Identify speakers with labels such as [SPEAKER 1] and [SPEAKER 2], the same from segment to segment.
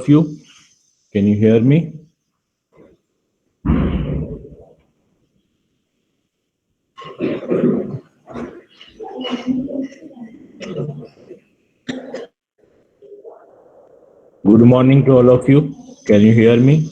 [SPEAKER 1] you. Can you hear me? Good morning to all of you. Can you hear me?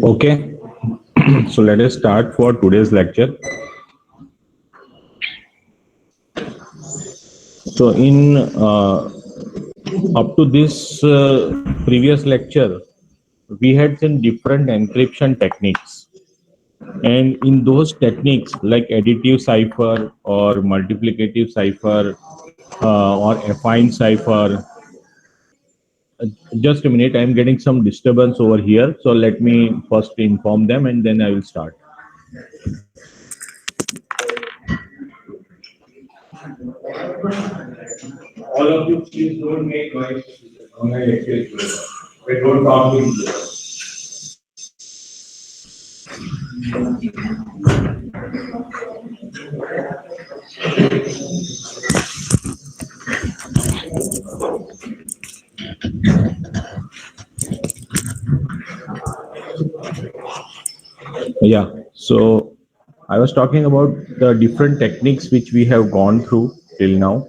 [SPEAKER 1] Okay. So let us start for today's lecture. So in up to this previous lecture, we had some different encryption techniques. And in those techniques like additive cipher or multiplicative cipher or affine cipher, just a minute, I'm getting some disturbance over here. So let me first inform them and then I will start. All of you, please don't make noise on my lecture. We don't talk to each other. Yeah, so I was talking about the different techniques which we have gone through till now.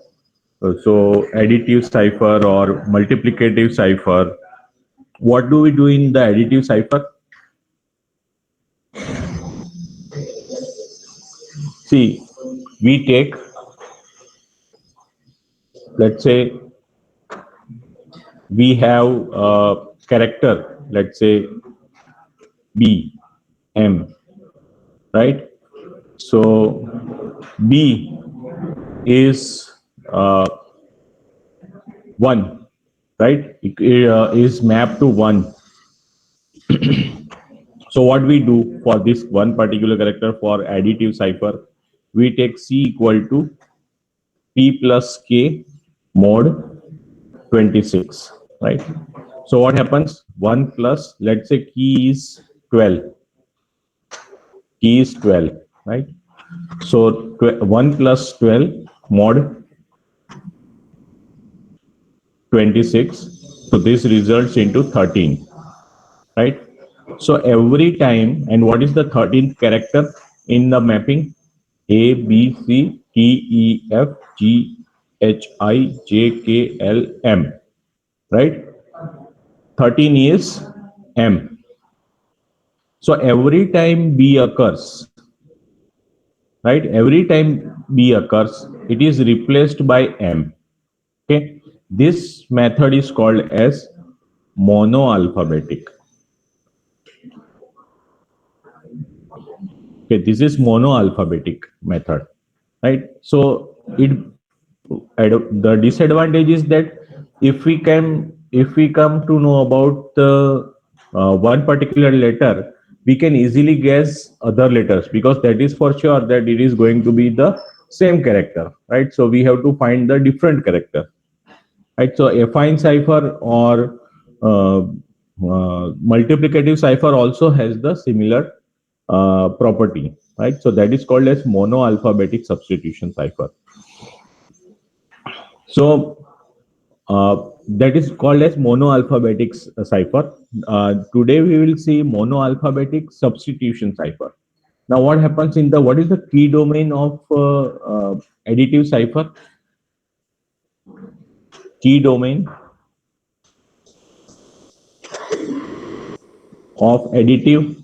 [SPEAKER 1] So additive cipher or multiplicative cipher. What do we do in the additive cipher? See, we take, let's say, we have a character, let's say B, M, right? So B is 1, right? It is mapped to 1. So what we do for this one particular character for additive cipher, we take C equal to P plus K mod 26, right? So what happens? 1 plus, let's say key is 12. Key is 12, right? So 1 plus 12 mod 26. So this results into 13, right? So every time, and what is the 13th character in the mapping? A, B, C, D, E, F, G, H, I, J, K, L, M, right? 13 is M. So every time B occurs, right? Every time B occurs, it is replaced by M. Okay. This method is called as monoalphabetic. Okay, this is monoalphabetic method, right? So the disadvantage is that if we come to know about the one particular letter, we can easily guess other letters because that is for sure that it is going to be the same character, right? So we have to find the different character, right? So affine cipher or multiplicative cipher also has the similar property, right? So that is called as monoalphabetic substitution cipher. So that is called as monoalphabetic cipher. Today we will see monoalphabetic substitution cipher. Now what happens in what is the key domain of additive cipher? Key domain of additive?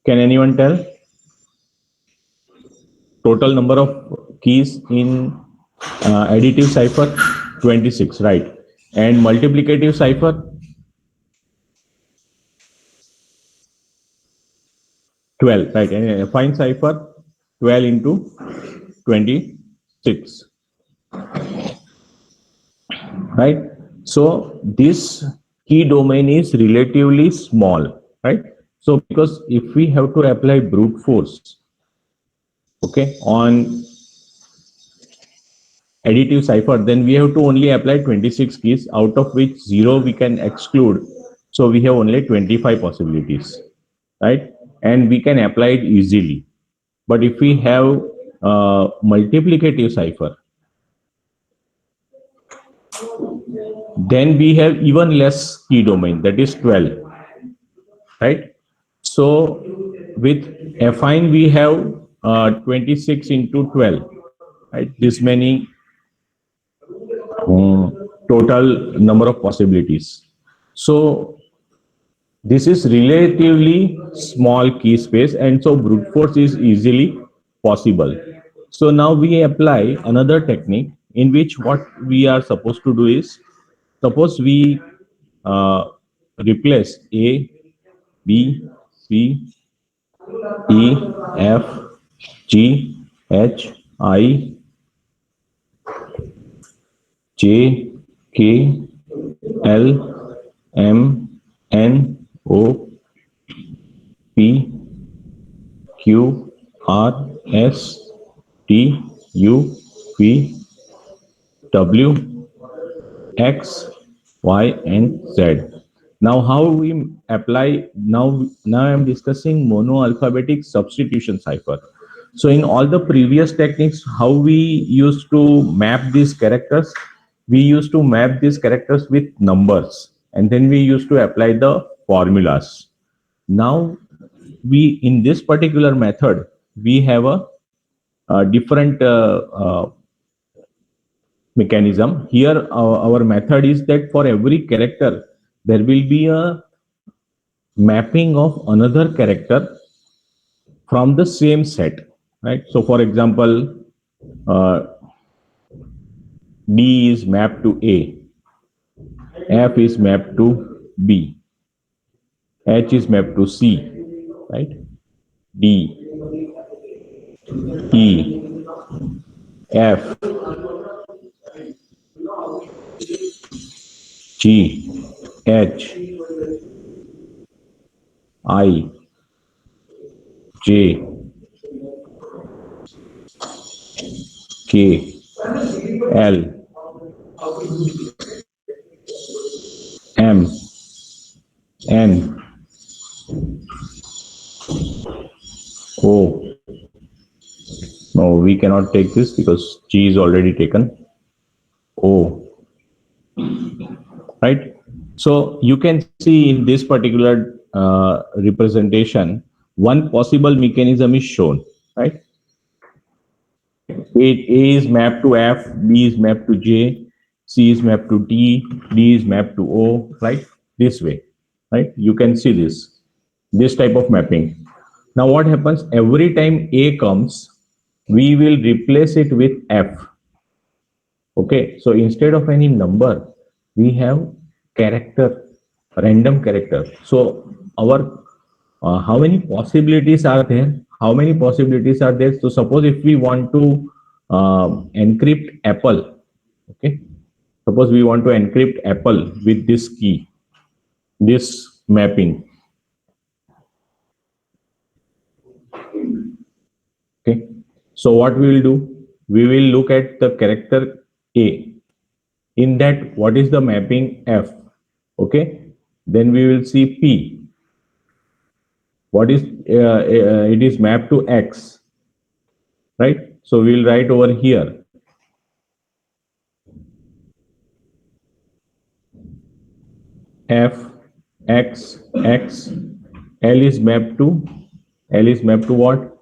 [SPEAKER 1] Can anyone tell? Total number of keys in additive cipher? 26, right? And multiplicative cipher? 12, right? And affine cipher? 12 into 26, right? So this key domain is relatively small, right? So because if we have to apply brute force, okay, on additive cipher, then we have to only apply 26 keys, out of which 0 we can exclude. So we have only 25 possibilities, right? And we can apply it easily. But if we have multiplicative cipher, then we have even less key domain, that is 12, right? So with affine we have 26 into 12, right? This many total number of possibilities. So this is relatively small key space, and so brute force is easily possible. So now we apply another technique in which what we are supposed to do is, suppose we uh, replace A, B, C, E, F, G, H, I, J, K, L, M, N, O, P, Q, R, S, T, U, V, W, X, Y, and Z. Now, how we apply? Now I am discussing monoalphabetic substitution cipher. So, in all the previous techniques, how we used to map these characters? We used to map these characters with numbers, and then we used to apply the formulas. Now, we in this particular method, we have a different mechanism. Here, our method is that for every character, there will be a mapping of another character from the same set, right? So, for example, uh, D is mapped to A, F is mapped to B, H is mapped to C, right? D, E, F, G, H, I, J, K, L, M, N, O. No, we cannot take this because G is already taken. O, right? So you can see in this particular representation, one possible mechanism is shown, right? A is mapped to F, B is mapped to J, C is mapped to T, D is mapped to O, right? This way, right? You can see this type of mapping. Now what happens every time A comes, we will replace it with F. Okay, so instead of any number, we have character, random character. So our how many possibilities are there? How many possibilities are there? So suppose if we want to encrypt Apple, okay. Suppose we want to encrypt Apple with this key, this mapping. Okay. So what we will do? We will look at the character A. In that, what is the mapping F? Okay. Then we will see P. What is it is mapped to X, right? So we'll write over here F X X. L is mapped to what?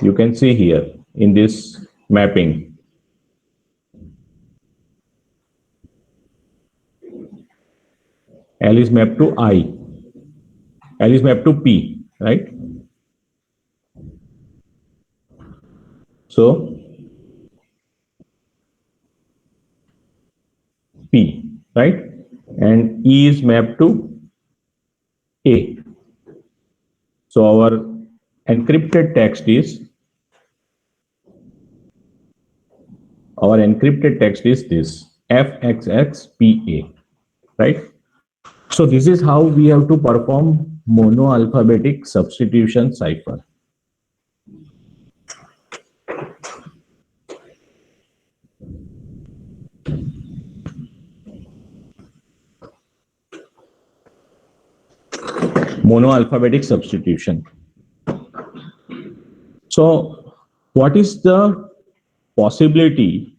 [SPEAKER 1] You can see here in this mapping. L is mapped to I, L is mapped to P, right? So P, right? And E is mapped to A. So our encrypted text is this FXXPA, right? So this is how we have to perform monoalphabetic substitution cipher. Monoalphabetic substitution. So what is the possibility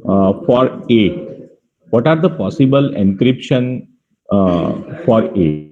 [SPEAKER 1] for A? What are the possible encryption for A?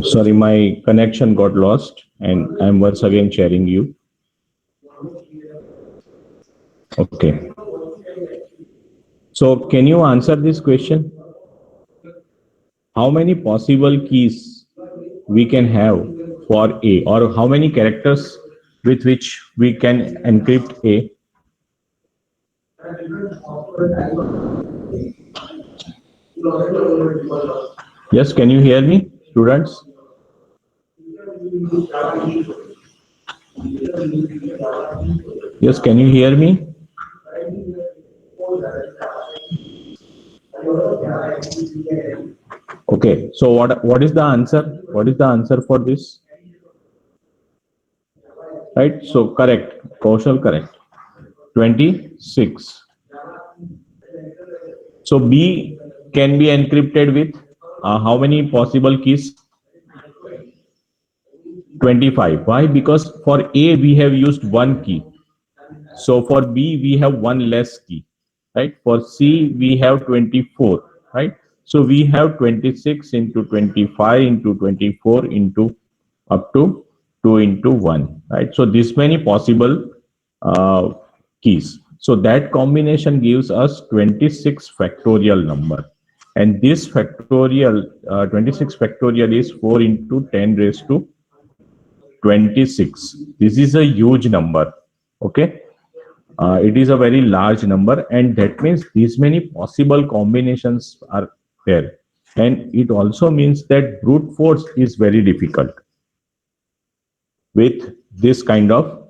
[SPEAKER 1] Sorry, my connection got lost, and I'm once again sharing you. Okay. So can you answer this question? How many possible keys we can have for A, or how many characters with which we can encrypt A? Yes, can you hear me, students? Yes, can you hear me? Okay, so what is the answer? What is the answer for this? Right, so correct, Kaushal, correct. 26. So B can be encrypted with how many possible keys? 25. Why? Because for A we have used one key. So for B we have one less key, right? For C we have 24, right? So we have 26 into 25 into 24 into up to 2 into 1, right? So this many possible uh, keys. So that combination gives us 26 factorial number. And this factorial, 26 factorial is 4 into 10 raised to 26. This is a huge number. Okay. It is a very large number, and that means these many possible combinations are there. And it also means that brute force is very difficult with this kind of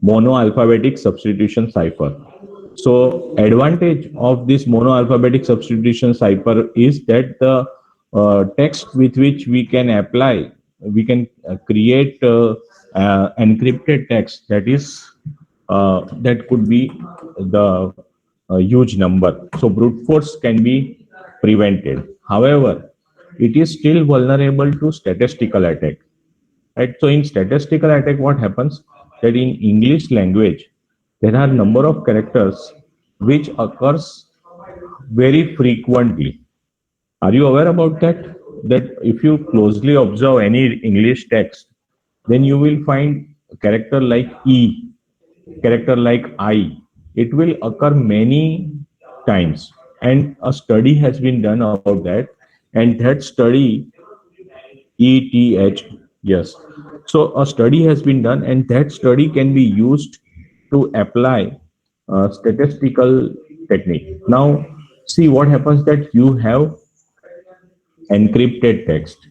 [SPEAKER 1] monoalphabetic substitution cipher. So advantage of this monoalphabetic substitution cipher is that the text with which we can apply, we can create encrypted text that could be the huge number. So brute force can be prevented. However, it is still vulnerable to statistical attack. Right? So in statistical attack, what happens that in English language, there are number of characters which occurs very frequently. Are you aware about that? That if you closely observe any English text, then you will find a character like E, character like I. It will occur many times. And a study has been done about that. And that study ETH. Yes. So a study has been done, and that study can be used to apply statistical technique. Now, see what happens that you have encrypted text.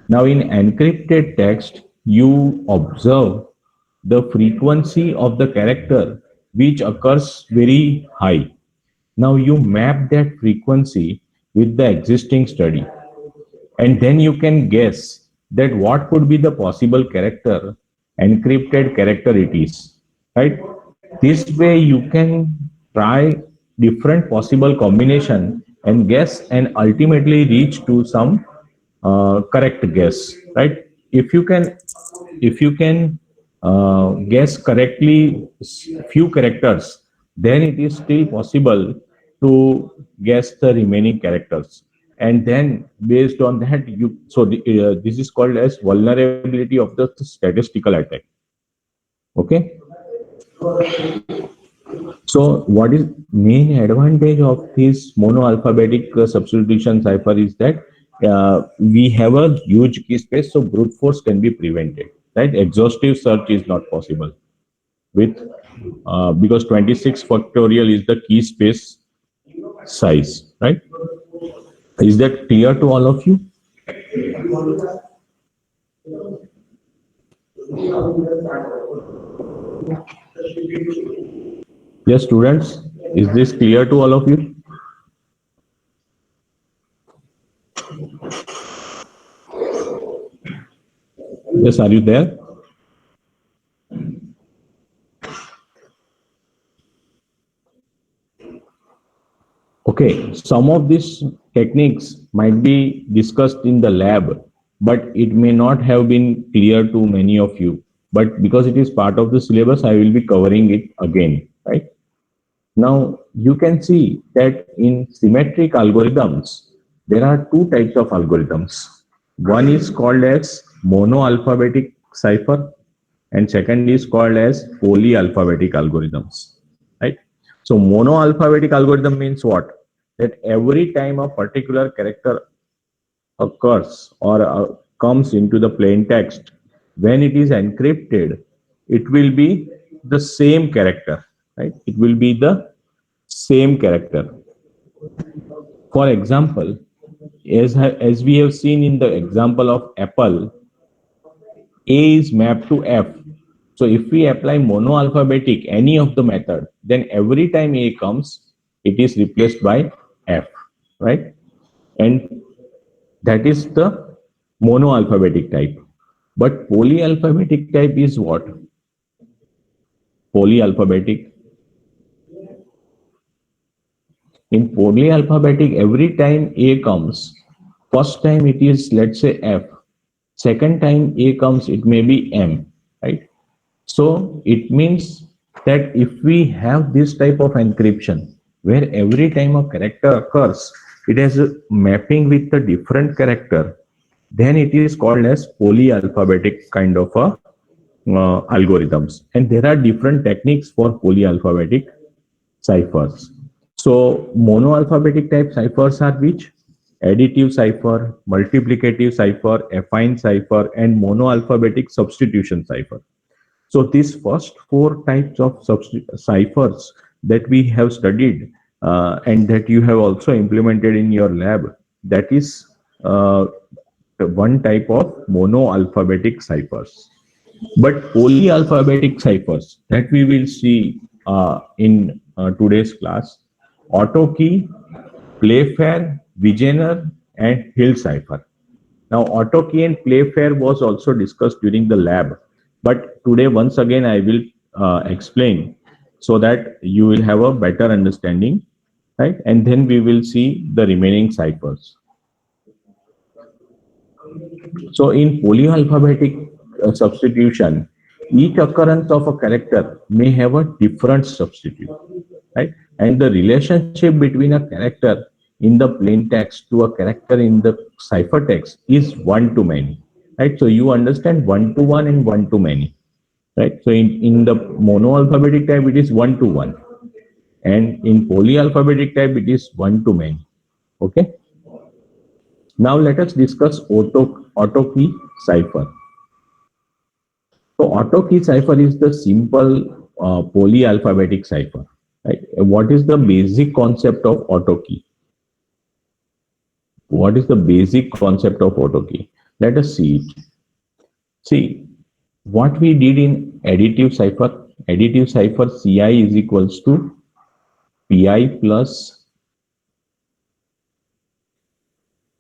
[SPEAKER 1] Now, in encrypted text, you observe the frequency of the character which occurs very high. Now, you map that frequency with the existing study, and then you can guess that what could be the possible character, encrypted character it is, right? This way you can try different possible combination and guess and ultimately reach to some correct guess, right? If you can guess correctly few characters, then it is still possible to guess the remaining characters, and then based on that this is called as vulnerability of the statistical attack. Okay. So what is main advantage of this monoalphabetic substitution cipher is that we have a huge key space, so brute force can be prevented. Right, exhaustive search is not possible with because 26 factorial is the key space size. Right, is that clear to all of you? Yes, students, is this clear to all of you? Yes, are you there? Okay, some of these techniques might be discussed in the lab, but it may not have been clear to many of you. But because it is part of the syllabus, I will be covering it again, right? Now, you can see that in symmetric algorithms, there are two types of algorithms. One is called as monoalphabetic cipher, and second is called as polyalphabetic algorithms, right? So monoalphabetic algorithm means what? That every time a particular character occurs or comes into the plain text, when it is encrypted, it will be the same character, right? It will be the same character. For example, as we have seen in the example of apple, A is mapped to F. So if we apply monoalphabetic any of the method, then every time A comes, it is replaced by F, right? And that is the monoalphabetic type. But polyalphabetic type is what? Polyalphabetic. In polyalphabetic, every time A comes, first time it is, let's say, F. Second time A comes, it may be M, right? So it means that if we have this type of encryption, where every time a character occurs, it has a mapping with a different character, then it is called as polyalphabetic kind of a algorithms. And there are different techniques for polyalphabetic ciphers. So monoalphabetic type ciphers are which? Additive cipher, multiplicative cipher, affine cipher, and monoalphabetic substitution cipher. So these first four types of ciphers that we have studied and that you have also implemented in your lab, that is one type of monoalphabetic ciphers. But polyalphabetic ciphers that we will see in today's class, AutoKey, Playfair, Vigener, and Hill cipher. Now, AutoKey and Playfair was also discussed during the lab, but today once again I will explain so that you will have a better understanding, right? And then we will see the remaining ciphers. So in polyalphabetic substitution, each occurrence of a character may have a different substitute, right? And the relationship between a character in the plain text to a character in the cipher text is one to many, right? So you understand one to one and one to many, right? So in the monoalphabetic type, it is one to one. And in polyalphabetic type, it is one to many. Okay. Now let us discuss auto key cipher. So auto key cipher is the simple polyalphabetic cipher. Right? What is the basic concept of auto key? What is the basic concept of auto key? Let us see it. See, what we did in additive cipher Ci is equals to Pi plus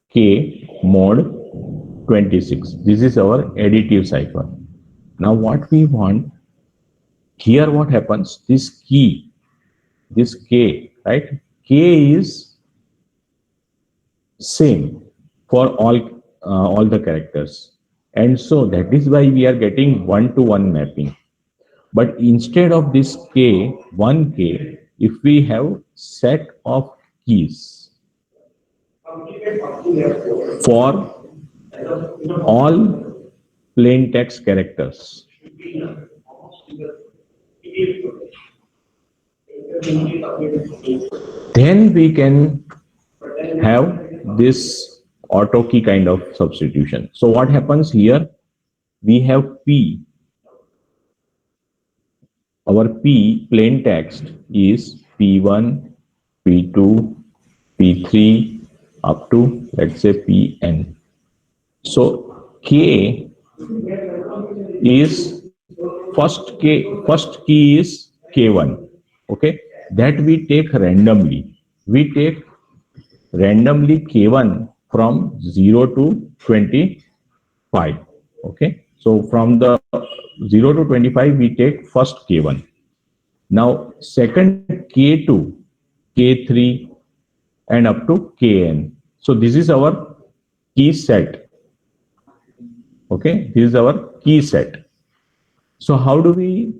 [SPEAKER 1] K mod 26. This is our additive cipher. Now what we want, here what happens, this key, this K, right? K is same for all the characters. And so that is why we are getting one-to-one mapping. But instead of this K, 1K, if we have set of keys for all plain text characters, then we can have this auto key kind of substitution. So what happens here? We have P. Our P plain text is P1, P2, P3 up to let's say Pn. So K is first key is K1. Okay, that we take randomly. We take randomly K1 from 0 to 25. Okay, so from the 0 to 25 we take first K1. Now second K2, K3 and up to Kn. So this is our key set. Okay, this is our key set. So how do we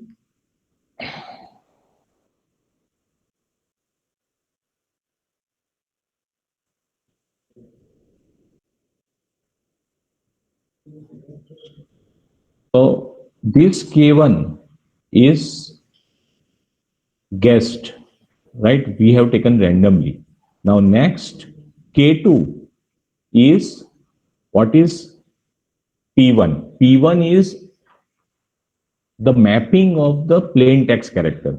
[SPEAKER 1] so this K1 is guessed, right? We have taken randomly. Now next K2 is what is P1? P1 is the mapping of the plain text character,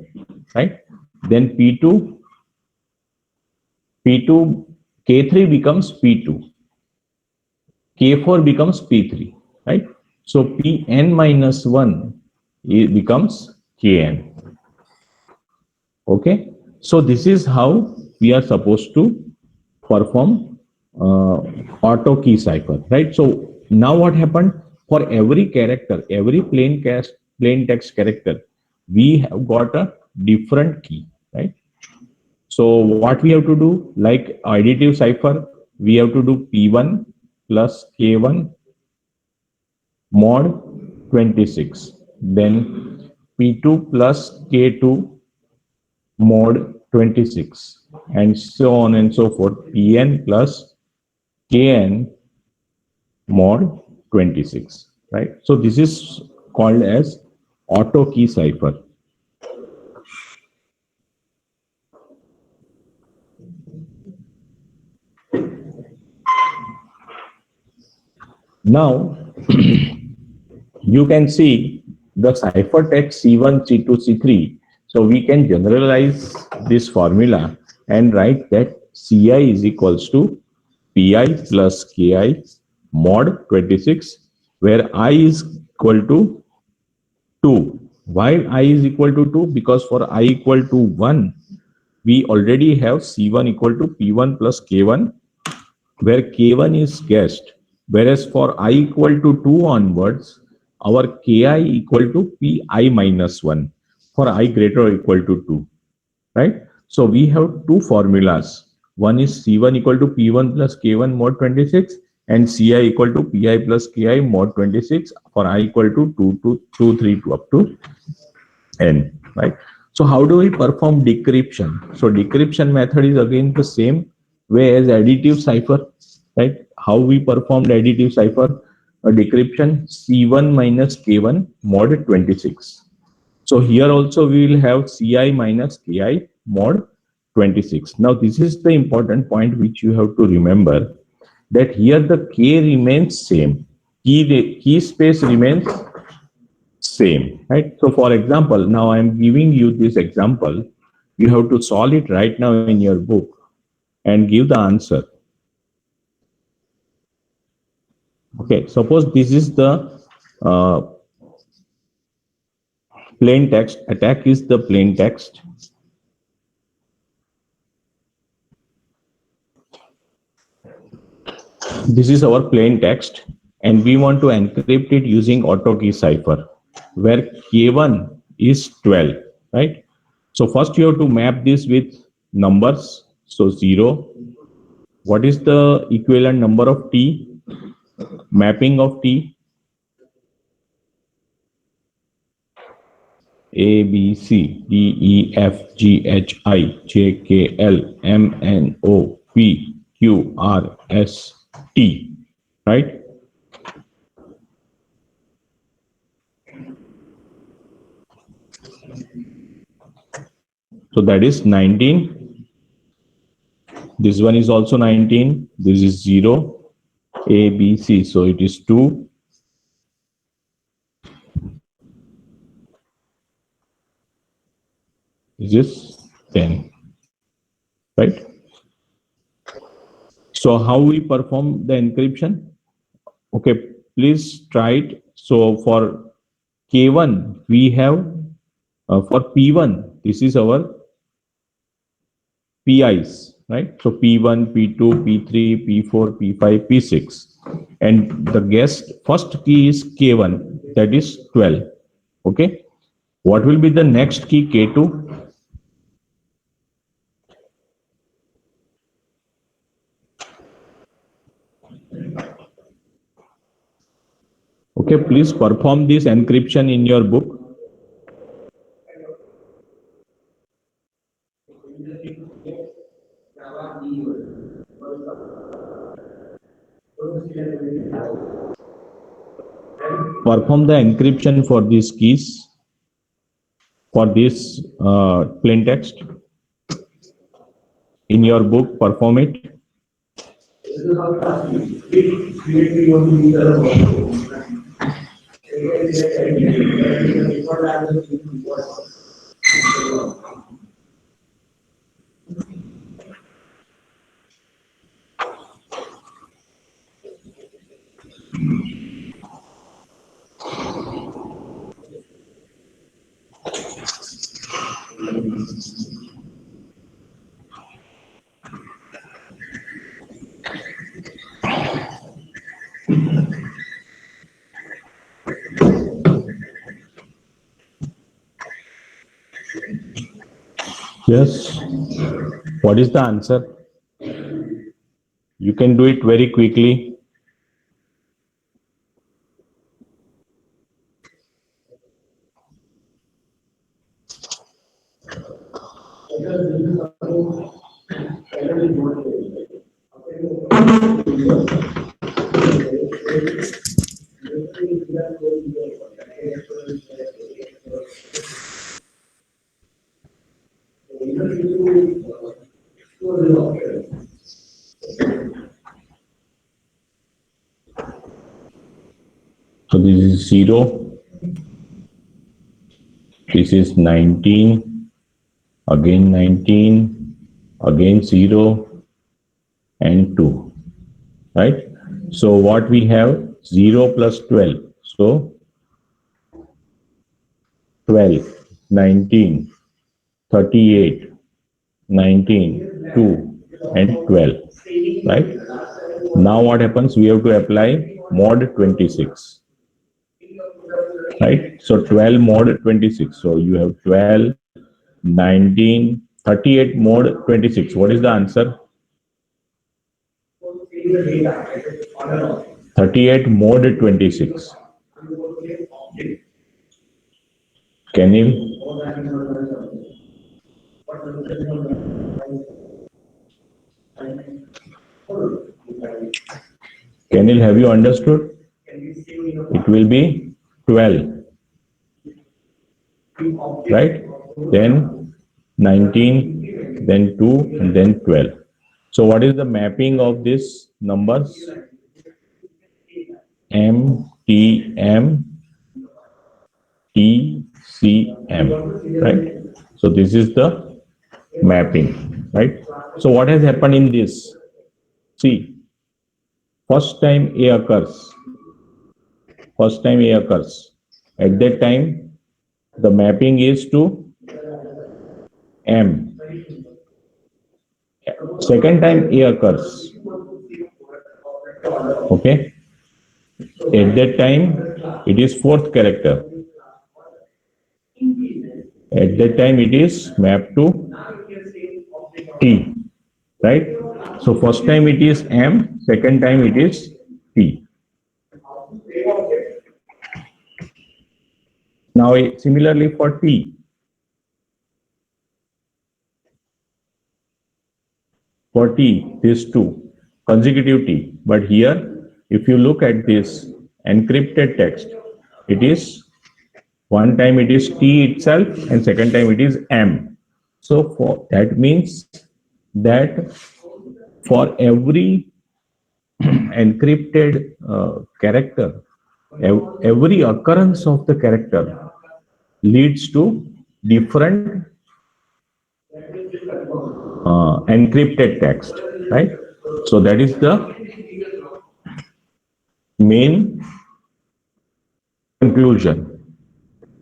[SPEAKER 1] right? Then P2, K3 becomes P2, K4 becomes P3, right? So Pn minus 1 becomes Kn. Okay, so this is how we are supposed to perform auto key cipher, right? So now what happened, for every character, every plain text character, we have got a different key, right? So what we have to do, like additive cipher, we have to do P1 plus K1 mod 26, then P2 plus K2 mod 26, and so on and so forth, Pn plus Kn mod 26, right? So this is called as auto key cipher. Now you can see the cipher text C1, C2, C3. So we can generalize this formula and write that Ci is equals to Pi plus Ki mod 26, where I is equal to 2. Why I is equal to 2? Because for I equal to 1, we already have C1 equal to P1 plus K1, where K1 is guessed. Whereas for I equal to 2 onwards, our Ki equal to Pi minus 1 for I greater or equal to 2, right? So we have two formulas. One is C1 equal to P1 plus K1 mod 26 and Ci equal to Pi plus Ki mod 26 for I equal to 2 to 2, 3 to up to n, right? So how do we perform decryption? So decryption method is again the same way as additive cipher, right? How we performed additive cipher? A decryption C1 minus K1 mod 26. So here also we will have Ci minus Ki mod 26. Now this is the important point which you have to remember. that here the K remains same. Key space remains same, right? So for example, now I'm giving you this example. You have to solve it right now in your book and give the answer. Okay, suppose this is the uh, plain text. Attack is the plain text. This is our plain text, and we want to encrypt it using auto key cipher, where K1 is 12, right? So first you have to map this with numbers. So 0. What is the equivalent number of T? Mapping of T? A, B, C, D, E, F, G, H, I, J, K, L, M, N, O, P, Q, R, S, T, right? So that is 19. This one is also 19. This is 0. A, B, C. So it is 2. This is 10. Right? So how we perform the encryption? Okay, please try it. So for K1, we have for P1, this is our PIs, right? So P1, P2, P3, P4, P5, P6. And the guest first key is K1, that is 12. Okay. What will be the next key, K2? Okay, please perform this encryption in your book. Perform the encryption for these keys, for this plain text. In your book, perform it. Yes. What is the answer? You can do it very quickly. So this is 0. This is 19. Again 19. Again 0. And 2. Right? So what we have? 0 plus 12. So 12, 19, 38, 19, 2, and 12. Right? Now what happens? We have to apply mod 26. Right? So 12 mod 26. So you have 12, 19, 38 mod 26. What is the answer? 38 mod 26. Can you? Kenil, have you understood? It will be 12, right? Then 19, then 2, and then 12. So what is the mapping of these numbers? MTM TCM, right? So this is the mapping, right? So what has happened in this? See, first time A occurs, first time A occurs. At that time, the mapping is to M. Second time A occurs, okay? At that time, it is fourth character. At that time, it is mapped to T, right? So first time it is M, second time it is T. Now, similarly for T, this two, consecutive T. But here, if you look at this encrypted text, it is one time it is T itself and second time it is M. So for that means that for every encrypted character, every occurrence of the character leads to different encrypted text, right? So that is the main conclusion,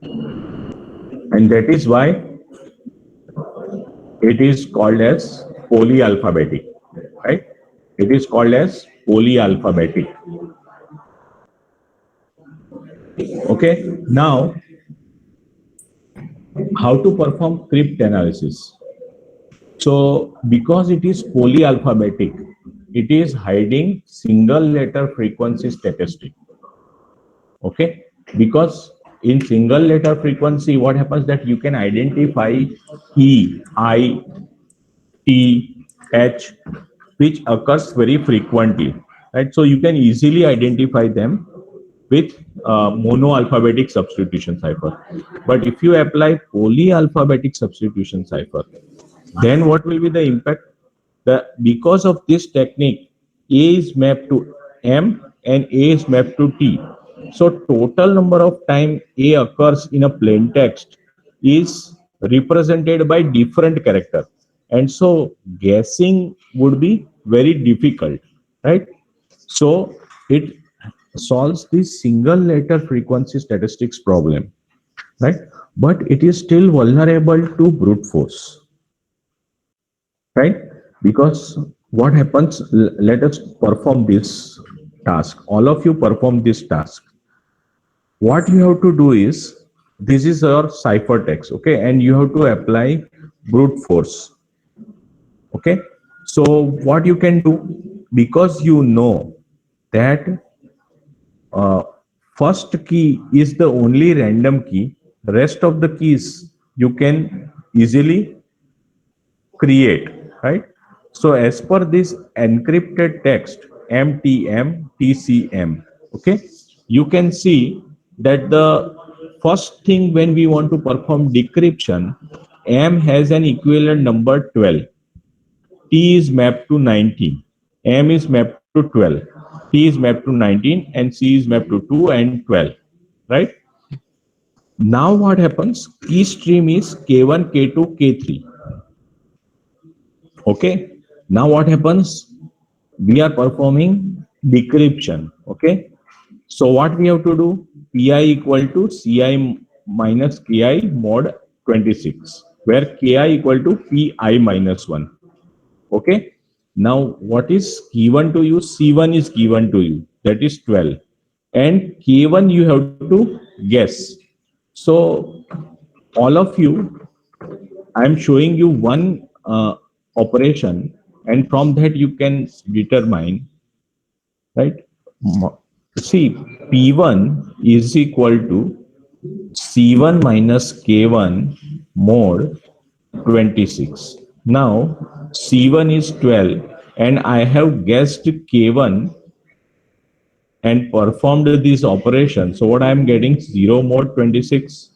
[SPEAKER 1] and that is why it is called as polyalphabetic, right? It is called as polyalphabetic. Okay, now how to perform cryptanalysis? So because it is polyalphabetic, it is hiding single letter frequency statistic. Okay, because in single letter frequency, what happens that you can identify E, I, T, H, which occurs very frequently, right? So you can easily identify them with monoalphabetic substitution cipher. But if you apply polyalphabetic substitution cipher, then what will be the impact? Because of this technique, A is mapped to M and A is mapped to T. So total number of time A occurs in a plain text is represented by different character. And so guessing would be very difficult, right? So it solves this single letter frequency statistics problem, right? But it is still vulnerable to brute force, right? Because what happens, let us perform this task. All of you perform this task. What you have to do is, this is your cipher text, okay? And you have to apply brute force, okay? So what you can do, because you know that uh, first key is the only random key, rest of the keys you can easily create, right? So as per this encrypted text MTM TCM, okay, you can see that the first thing when we want to perform decryption, M has an equivalent number 12, T is mapped to 19, M is mapped to 12, T is mapped to 19, and C is mapped to 2 and 12, right? Now what happens? Key stream is K1, K2, K3. Okay. Now what happens? We are performing decryption. Okay. So what we have to do? Pi equal to Ci minus Ki mod 26, where Ki equal to Pi minus 1. Okay. Now what is given to you? C1 is given to you. That is 12. And K1 you have to guess. So all of you, I'm showing you one operation, and from that you can determine, right? See, P1 is equal to C1 minus K1 mod 26. Now, C1 is 12, and I have guessed K1 and performed this operation. So, what I am getting 0 mod 26,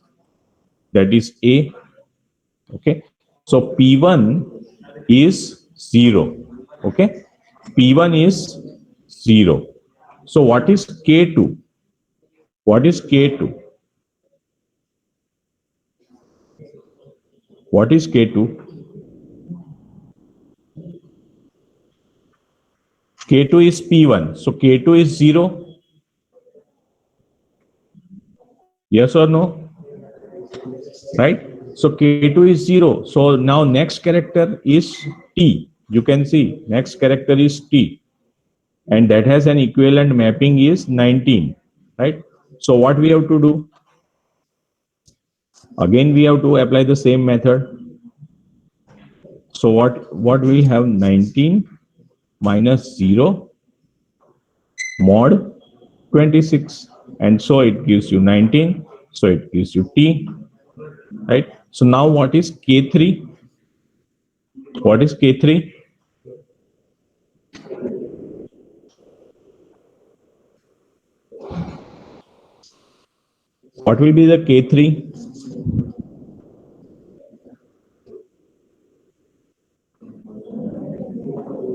[SPEAKER 1] that is A. Okay. So, P1 is 0. Okay. P1 is 0. So what is K2? What is K2? What is K2? K2 is P1. So K2 is 0. Yes or no? Right? So K2 is 0. So now next character is T. You can see next character is T. And that has an equivalent mapping is 19. Right? So what we have to do? Again, we have to apply the same method. So what we have 19 minus 0 mod 26, and so it gives you 19, so it gives you T, right? So now what is K3? What is K3? What will be the K3?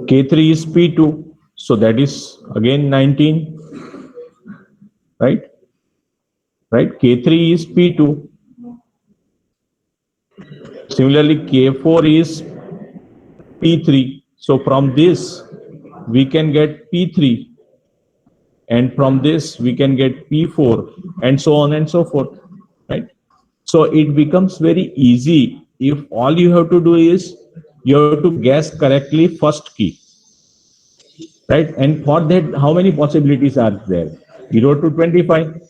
[SPEAKER 1] K3 is P2, so that is again 19, right? Right? K3 is P2. Similarly, K4 is P3. So from this, we can get P3, and from this, we can get P4, and so on and so forth, right? So it becomes very easy if all you have to do is you have to guess correctly first key, right? And for that, how many possibilities are there? 0 to 25.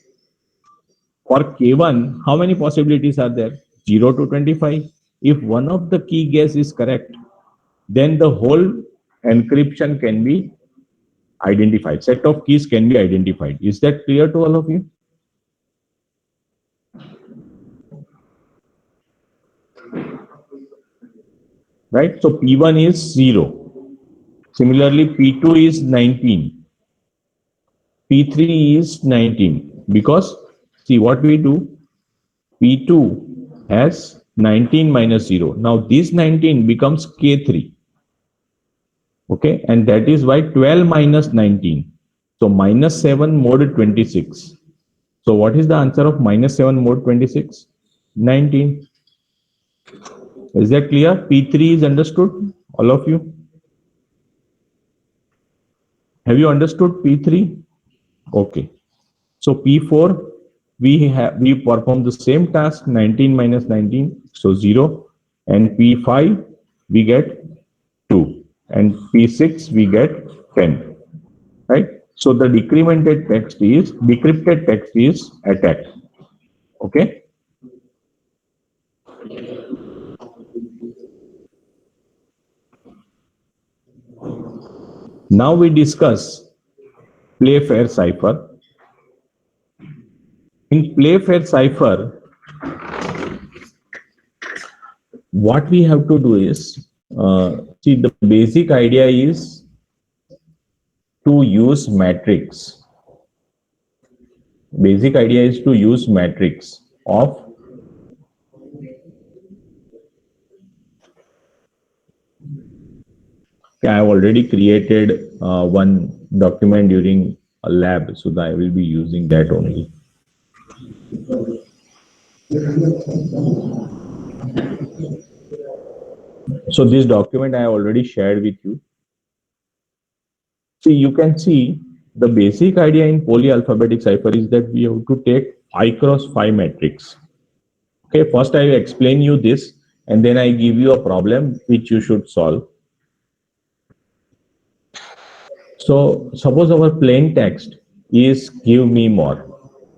[SPEAKER 1] For K1, how many possibilities are there? 0 to 25. If one of the key guess is correct, then the whole encryption can be identified. Set of keys can be identified. Is that clear to all of you? Right? So P1 is 0. Similarly, P2 is 19. P3 is 19 because see what we do, P2 has 19 minus 0. Now this 19 becomes K3. Okay, and that is why 12 minus 19. So minus 7 mod 26. So what is the answer of minus 7 mod 26? 19. Is that clear? P3 is understood? All of you? Have you understood P3? Okay. So P4, we perform the same task, 19 minus 19, so 0. And P5, we get 2. And P6, we get 10. Right? So the decrypted text is attacked. Okay? Now we discuss Playfair cipher. In Playfair cipher, what we have to do is, see, the basic idea is to use matrix. Basic idea is to use matrix of I have already created one document during a lab, so that I will be using that only. So this document I have already shared with you. See, you can see the basic idea in polyalphabetic cipher is that we have to take 5 cross 5 matrix. Okay, first I will explain you this, and then I give you a problem which you should solve. So suppose our plain text is give me more,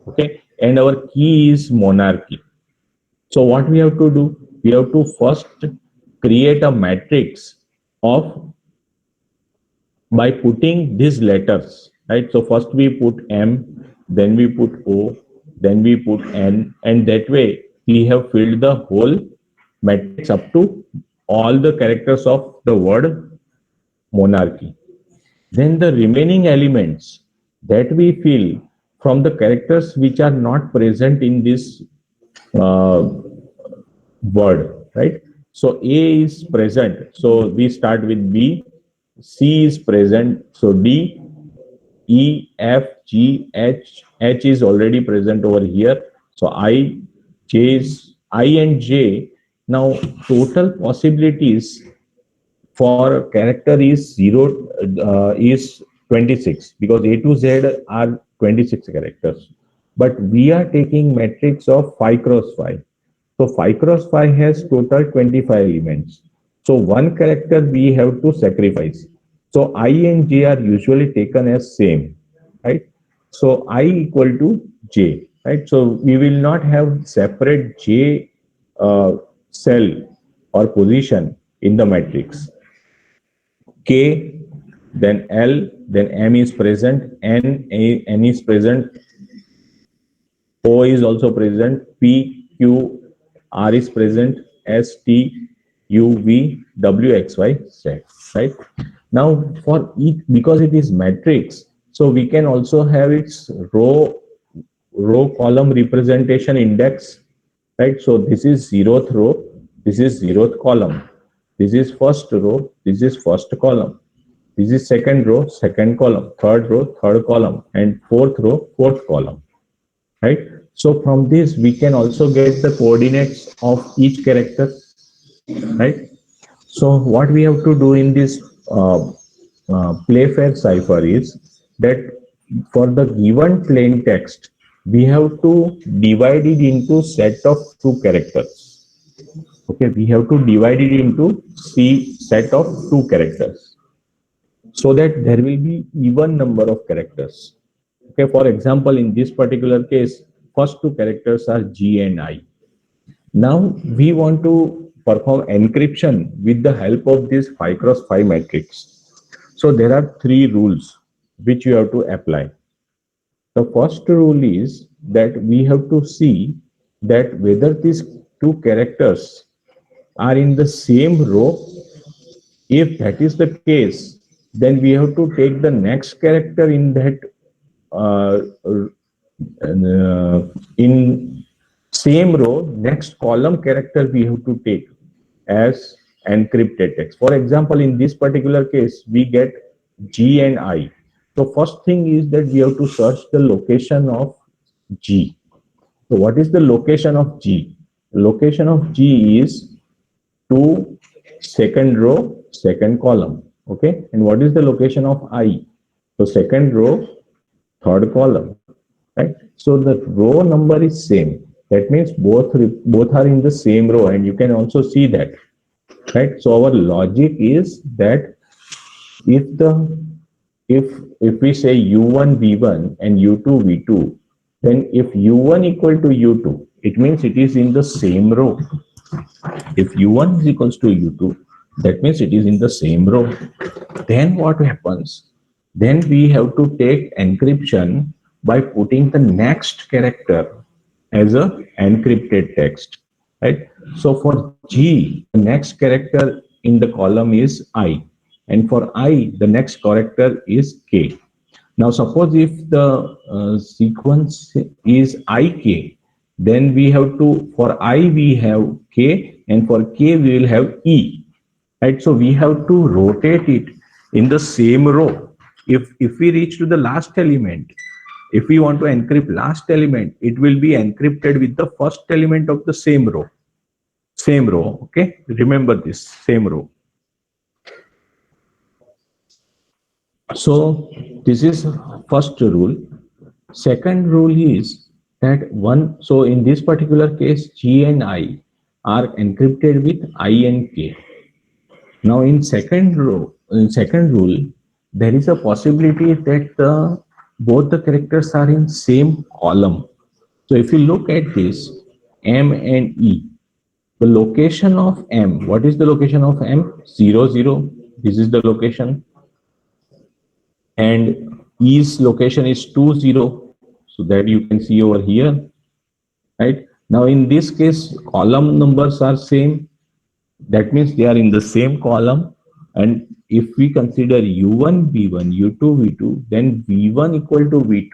[SPEAKER 1] okay, and our key is monarchy. So what we have to do? We have to first create a matrix of by putting these letters, right? So first we put M, then we put O, then we put N, and that way we have filled the whole matrix up to all the characters of the word monarchy. Then the remaining elements that we fill from the characters which are not present in this uh, word, right? So A is present, so we start with B, C is present. So D, E, F, G, H is already present over here. So I, J is I and J. Now total possibilities for character is 0 is 26 because A to Z are 26 characters. But we are taking matrix of 5 cross 5. So 5 cross 5 has total 25 elements. So one character we have to sacrifice. So I and J are usually taken as same, right? So I equal to J, right? So we will not have separate J cell or position in the matrix. K, then L, then M is present, N is present, O is also present, P, Q, R is present, S, T, U, V, W, X, Y, Z, right? Now for each, because it is matrix, so we can also have its row column representation index, right? So this is zeroth row, this is zeroth column, this is first row, this is first column, this is second row, second column, third row, third column, and fourth row, fourth column, right? So from this, we can also get the coordinates of each character, right? So what we have to do in this playfair cipher is that for the given plain text, we have to divide it into set of two characters. Okay, we have to divide it into set of two characters so that there will be even number of characters. Okay, for example, in this particular case, first two characters are G and I. Now we want to perform encryption with the help of this 5 cross 5 matrix. So there are three rules which you have to apply. The first rule is that we have to see that whether these two characters are in the same row. If that is the case, then we have to take the next character in that uh, in same row, next column character we have to take as encrypted text. For example, in this particular case, we get G and I. So first thing is that we have to search the location of G. So what is the location of G? Location of G is to second row, second column. Okay. And what is the location of I? So second row, third column. Right. So the row number is same. That means both are in the same row, and you can also see that. Right. So our logic is that if the if we say u1 v1 and u2 v2, then if u1 equal to u2, it means it is in the same row. If u1 is equals to u2, that means it is in the same row. Then what happens? Then we have to take encryption by putting the next character as a encrypted text, right? So for G, the next character in the column is I, and for I, the next character is K. Now, suppose if the sequence is IK, then we have to, for I, we have K, and for K, we will have E, right? So we have to rotate it in the same row. If we reach to the last element, if we want to encrypt last element, it will be encrypted with the first element of the same row. Same row, okay? Remember this, same row. So this is first rule. Second rule is that so in this particular case, G and I are encrypted with I and K. Now in second rule, there is a possibility that both the characters are in same column. So if you look at this, M and E, the location of M, what is the location of M? 0, 0. This is the location. And E's location is 2, 0. So that you can see over here, right? Now in this case, column numbers are same. That means they are in the same column. And if we consider U1, V1, U2, V2, then V1 equal to V2,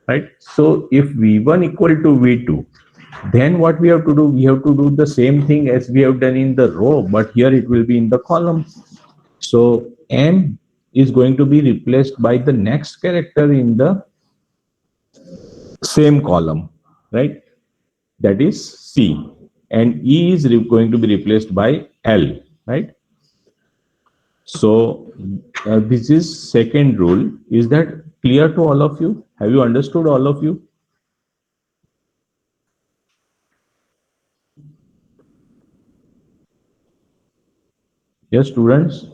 [SPEAKER 1] right? So if V1 equal to V2, then what we have to do? We have to do the same thing as we have done in the row, but here it will be in the column. So M is going to be replaced by the next character in the same column, right? That is C. And E is going to be replaced by L, right? So this is second rule. Is that clear to all of you? Have you understood, all of you? Yes, students?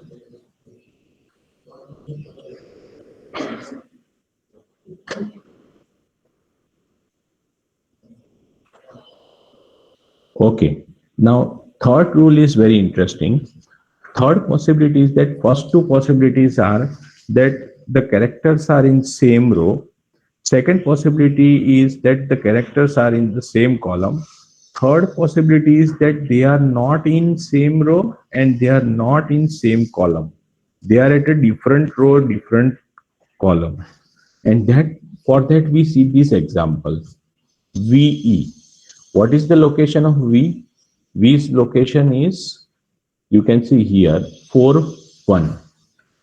[SPEAKER 1] Okay. Now, third rule is very interesting. Third possibility is that first two possibilities are that the characters are in same row. Second possibility is that the characters are in the same column. Third possibility is that they are not in same row and they are not in same column. They are at a different row, different column. And that for that we see this example. VE. What is the location of V? V's location is, you can see here, 4 1,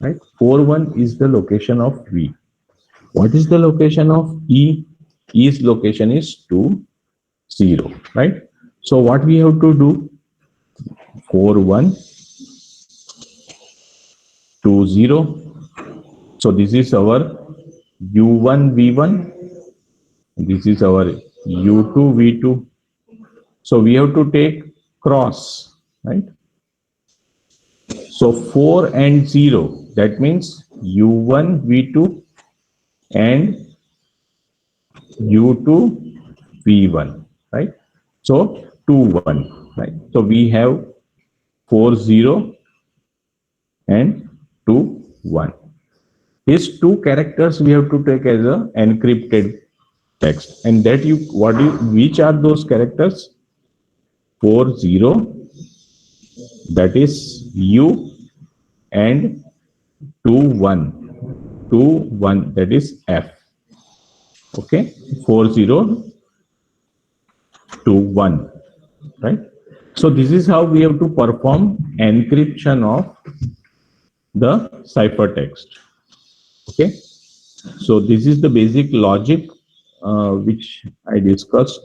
[SPEAKER 1] right? 4 1 is the location of V. What is the location of E? E's location is 2 0, right? So what we have to do? 4 1 2 0. So this is our U1 V1. This is our U2 V2. So we have to take cross, right? So 4 and 0, that means U1 V2 and U2 V1, right? So 2 1, right? So we have 4 0 and 2 1. These two characters we have to take as a encrypted text, and that you which are those characters? 4 0, that is U, and 2 1, 2 1, that is F. Okay, 4 0 2 1, right? So this is how we have to perform encryption of the ciphertext. Okay, so this is the basic logic which I discussed.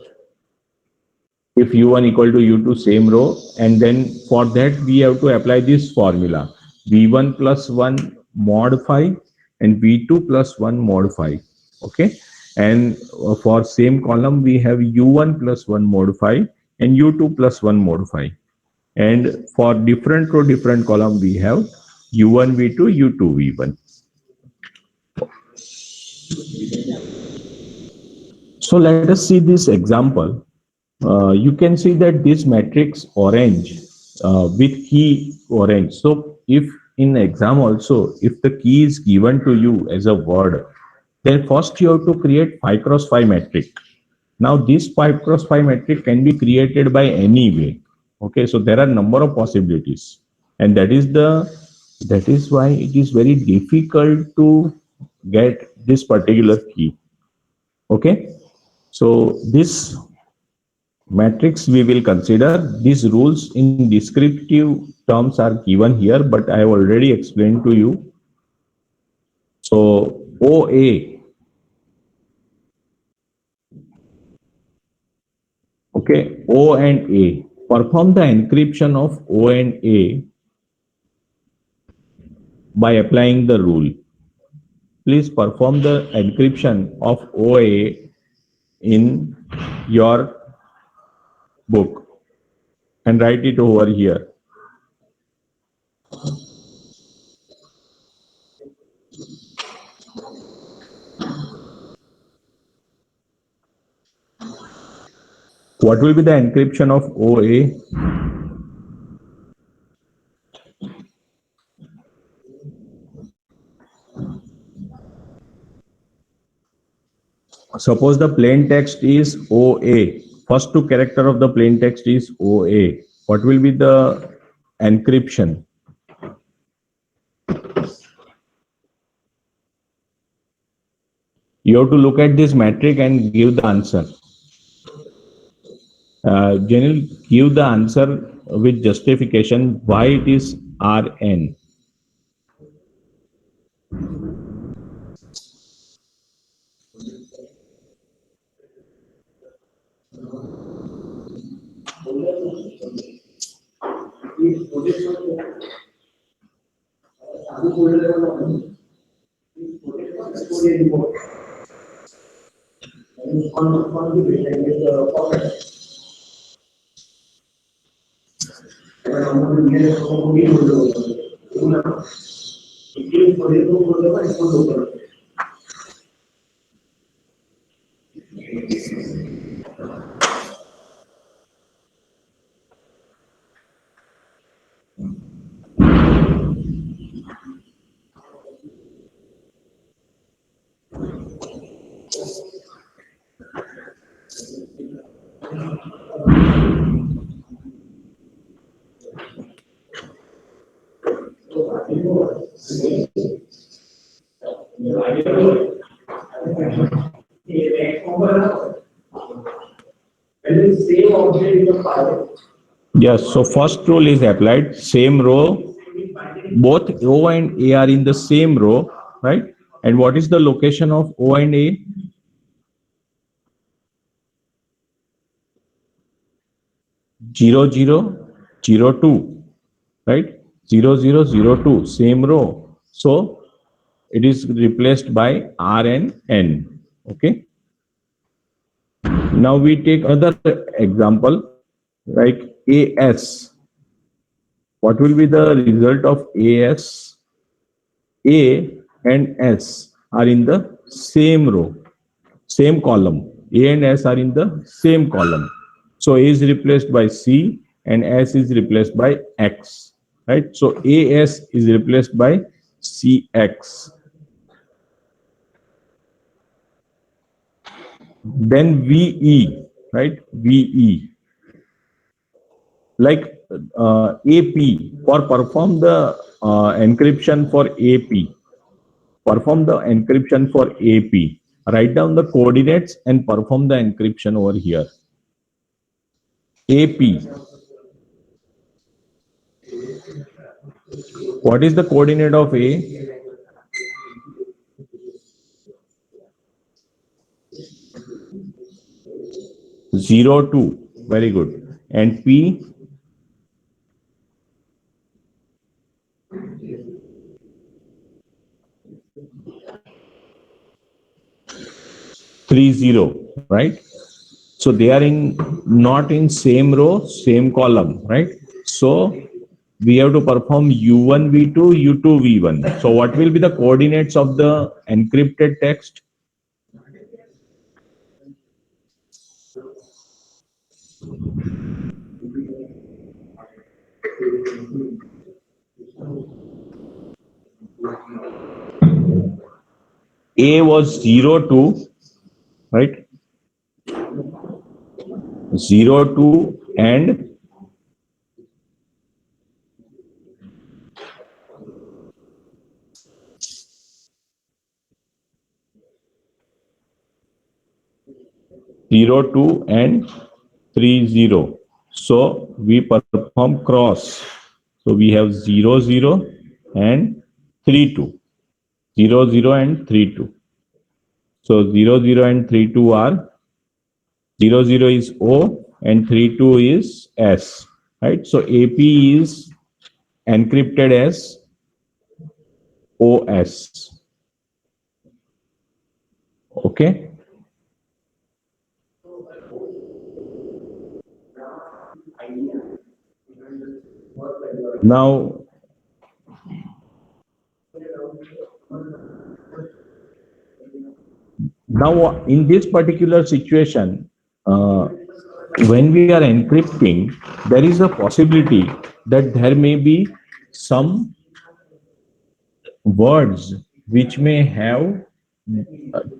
[SPEAKER 1] If u1 equal to u2 same row, and then for that we have to apply this formula, v1 plus 1 mod phi and v2 plus 1 mod phi. Okay, and for same column we have u1 plus 1 mod phi and u2 plus 1 mod phi, and for different row different column we have u1 v2 u2 v1. So let us see this example. You can see that this matrix orange with key orange. So if in exam also, if the key is given to you as a word, then first you have to create 5 cross 5 matrix. Now this 5 cross 5 matrix can be created by any way. Okay, so there are number of possibilities, and that is why it is very difficult to get this particular key. Okay, so this matrix we will consider. These rules in descriptive terms are given here, but I have already explained to you. So OA, okay, O and A. Perform the encryption of O and A by applying the rule. Please perform the encryption of OA in your book and write it over here. What will be the encryption of OA? Suppose the plain text is OA. First two character of the plain text is OA. What will be the encryption? You have to look at this matrix and give the answer. Janil, give the answer with justification why it is Rn. Yes, so first rule is applied, same row, both O and A are in the same row, right? And what is the location of O and A? 0002, right? 0002, same row. So it is replaced by R and N, okay? Now we take another example like AS. What will be the result of AS? A and S are in the same row, same column. A and S are in the same column. So A is replaced by C and S is replaced by X, right? So AS is replaced by CX. Then VE, right? VE. Like AP, for perform the encryption for AP, perform the encryption for AP. Write down the coordinates and perform the encryption over here. AP. What is the coordinate of A? 02. Very good. And P? 30, right? So they are in not in same row, same column, right? So we have to perform U1 V2, U2 V1. So what will be the coordinates of the encrypted text? A was 02, right? 02 and 02 and 30. So we perform cross. So we have 00 and 32. 00 and 32. So 00 and 32 are 00 is O and 32 is S, right? So AP is encrypted as OS. Okay. Now, in this particular situation, when we are encrypting, there is a possibility that there may be some words which may have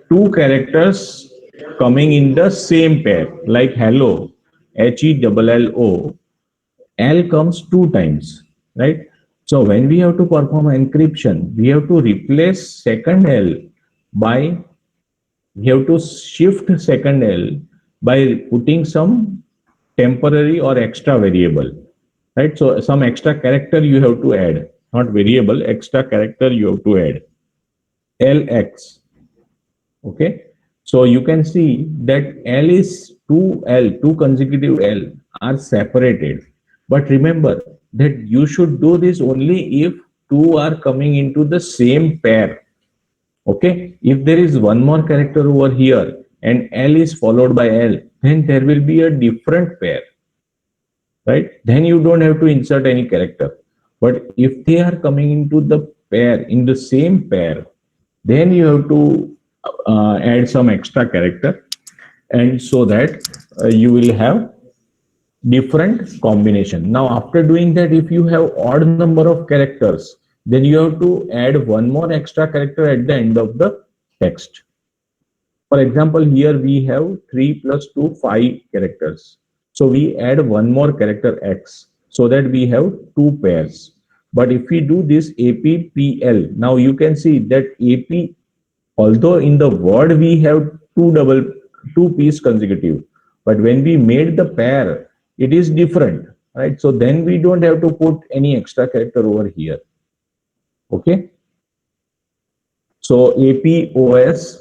[SPEAKER 1] two characters coming in the same pair, like hello, HELLO, L comes two times, right? So when we have to perform encryption, we have to replace second L by, we have to shift second L by putting some temporary or extra variable, right? So some extra character you have to add, not variable, extra character you have to add. LX, okay? So you can see that L is two consecutive L are separated. But remember that you should do this only if two are coming into the same pair. Okay, if there is one more character over here and L is followed by L, then there will be a different pair, right? Then you don't have to insert any character. But if they are coming into the pair, in the same pair, then you have to add some extra character, and so that you will have different combination. Now after doing that, if you have odd number of characters, then you have to add one more extra character at the end of the text. For example, here we have 3 plus 2, 5 characters. So we add one more character X so that we have two pairs. But if we do this APPL, now you can see that AP, although in the word we have two piece consecutive, but when we made the pair, it is different, right? So then we don't have to put any extra character over here. Okay. So APOS,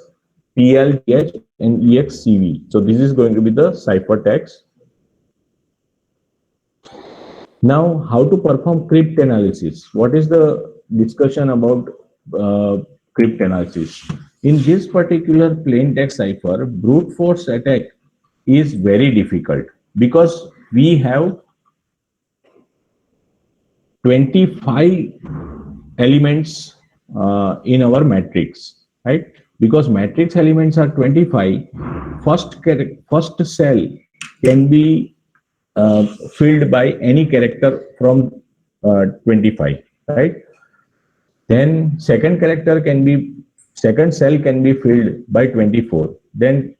[SPEAKER 1] PLDH, and EXCV. So this is going to be the ciphertext. Now, how to perform crypt analysis? What is the discussion about crypt analysis? In this particular plain text cipher, brute force attack is very difficult because we have 25 elements in our matrix, right? Because matrix elements are 25, first cell can be filled by any character from 25, right? Then second cell can be filled by 24, then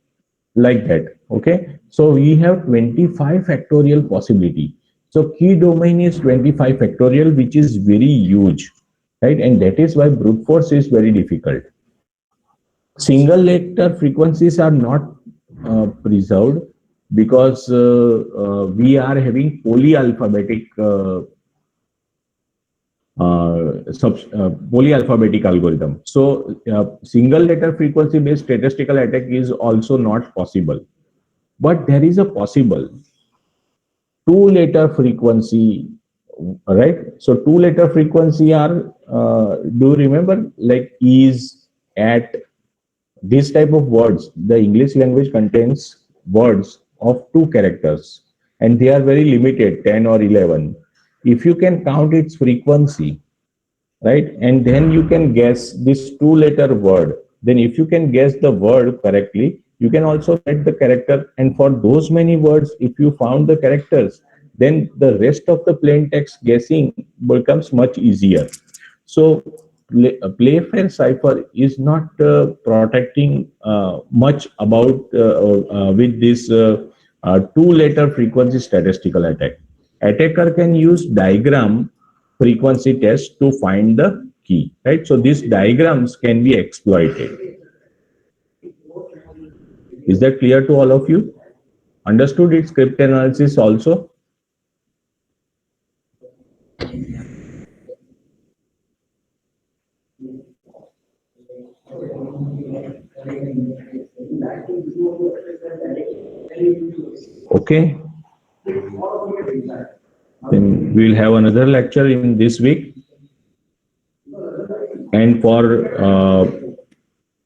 [SPEAKER 1] like that. Okay, so we have 25 factorial possibility. So key domain is 25 factorial, which is very huge, right? And that is why brute force is very difficult. Single letter frequencies are not preserved because we are having polyalphabetic polyalphabetic algorithm. So single letter frequency based statistical attack is also not possible, but there is a possible two letter frequency, right? So two letter frequency are do you remember, like is, at, this type of words? The English language contains words of two characters and they are very limited, 10 or 11. If you can count its frequency, right, and then you can guess this two letter word, then if you can guess the word correctly, you can also get the character. And for those many words, if you found the characters, then the rest of the plain text guessing becomes much easier. So playfair cipher is not protecting much about with this two letter frequency statistical attack. Attacker can use diagram frequency test to find the key, right? So these diagrams can be exploited. Is that clear to all of you? Understood its script analysis also? Okay. Then we'll have another lecture in this week. And for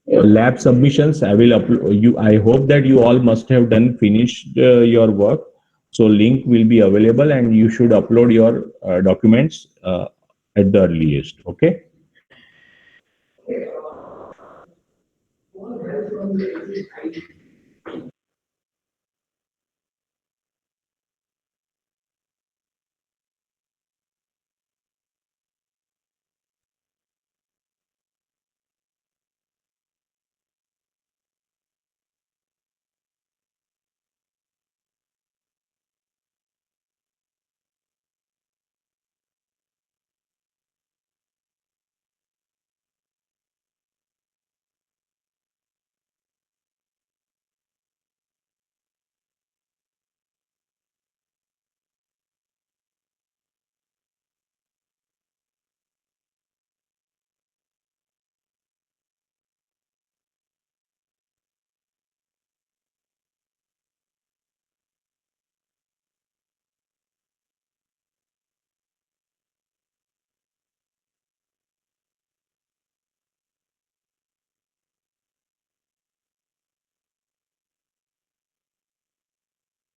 [SPEAKER 1] lab submissions, I will upload you. I hope that you all must have finished your work. So link will be available and you should upload your documents at the earliest. Okay.